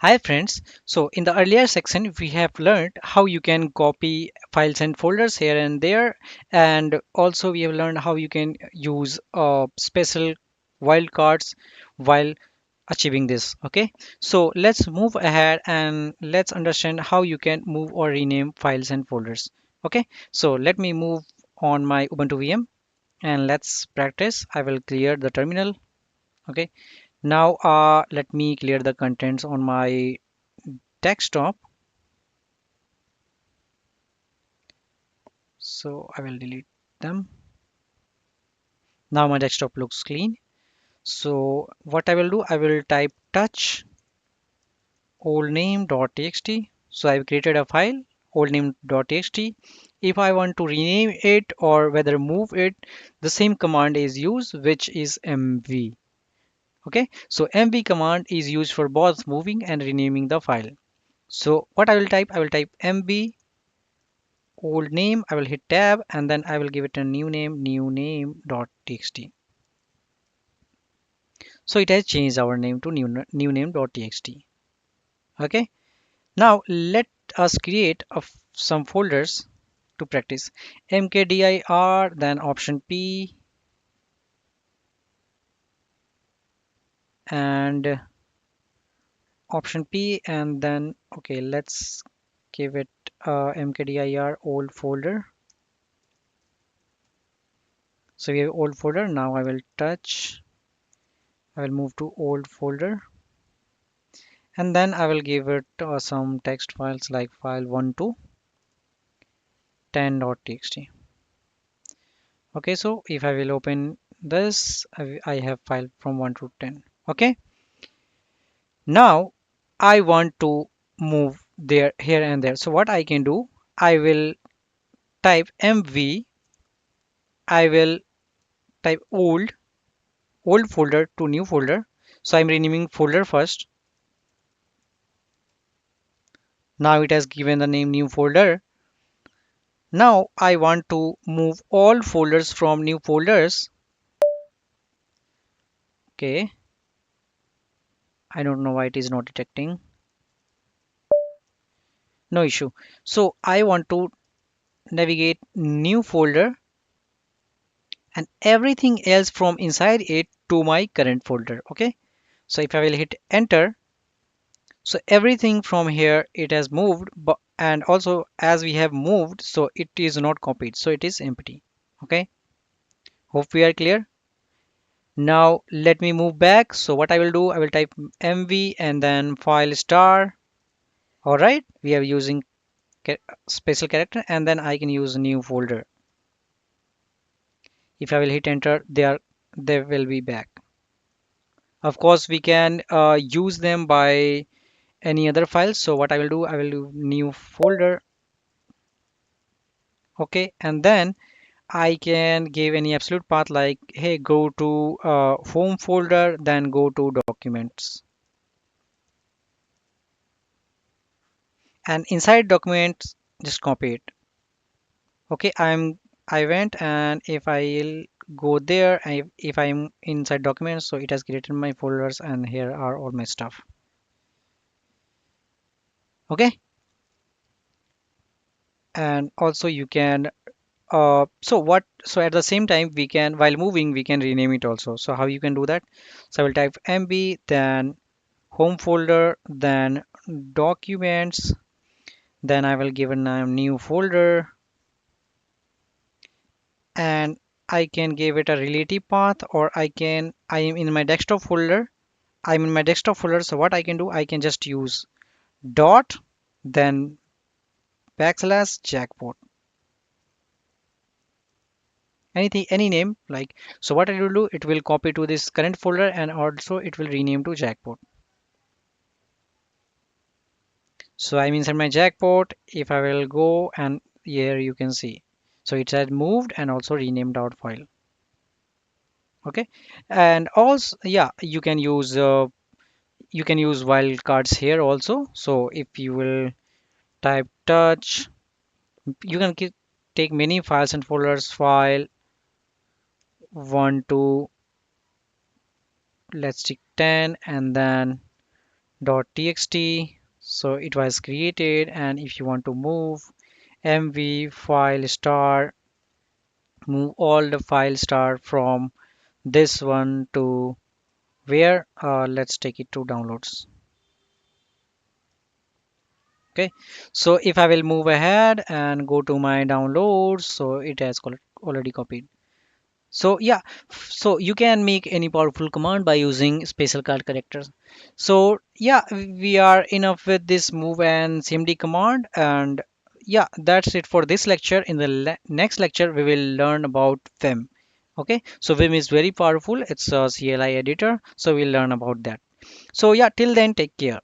Hi friends. So in the earlier section we have learned how you can copy files and folders here and there, and also we have learned how you can use special wildcards while achieving this. Okay, so let's move ahead and let's understand how you can move or rename files and folders. Okay, so let me move on my Ubuntu VM and let's practice. I will clear the terminal. Okay, now let me clear the contents on my desktop. So I will delete them. Now my desktop looks clean. So what I will do, I will type touch oldname.txt. So I've created a file oldname.txt. If I want to rename it or whether move it, the same command is used, which is mv. Okay, so mv command is used for both moving and renaming the file. So what I will type, I will type mv old name. I will hit tab and then I will give it a new name.txt. So it has changed our name to new name.txt. Okay. Now let us create some folders to practice. Mkdir, then option P, and option P, and then okay, let's give it mkdir old folder. So we have old folder. Now I will touch. I will move to old folder, and then I will give it some text files like file 1 to 10.txt. Okay, so if I will open this, I have file from 1 to 10. Okay, now I want to move there, here and there. So what I can do, I will type mv, I will type old folder to new folder. So I'm renaming folder first. Now it has given the name new folder. Now I want to move all folders from new folders. Okay, I don't know why it is not detecting. No issue. So I want to navigate new folder and everything else from inside it to my current folder. Okay, so if I will hit enter, so everything from here it has moved, but and also as we have moved, so it is not copied, so it is empty. Okay, hope we are clear. Now let me move back. So what I will do, I will type mv and then file star. All right, we are using special character, and then I can use new folder. If I will hit enter, they will be back. Of course we can use them by any other files. So what I will do, I will do new folder. Okay, and then I can give any absolute path like, hey, go to home folder, then go to documents, and inside documents just copy it. Okay, I went, and if I'll go there, if I'm inside documents, so it has created my folders and here are all my stuff. Okay, and also you can so at the same time we can, while moving, we can rename it also. So how you can do that? So I will type mb, then home folder, then documents, then I will give a name new folder, and I can give it a relative path, or I am in my desktop folder. I'm in my desktop folder, so what I can do, I can just use dot, then backslash jackpot, anything, any name like. So what it will do, it will copy to this current folder and also it will rename to jackpot. So I'm inside my jackpot. If I will go, and here you can see, so it has moved and also renamed our file. Okay, and also yeah, you can use wildcards here also. So if you will type touch, you can take many files and folders, file 1 to, let's take 10, and then .txt. So it was created, and if you want to move mv file star, move all the file star from this one to where, let's take it to downloads. Okay, so if I will move ahead and go to my downloads, so it has already copied. So yeah, so you can make any powerful command by using special card characters. So yeah, we are enough with this move and cmd command, and yeah, that's it for this lecture. In the next lecture we will learn about vim. Okay, so vim is very powerful, it's a cli editor, so we'll learn about that. So yeah, till then, take care.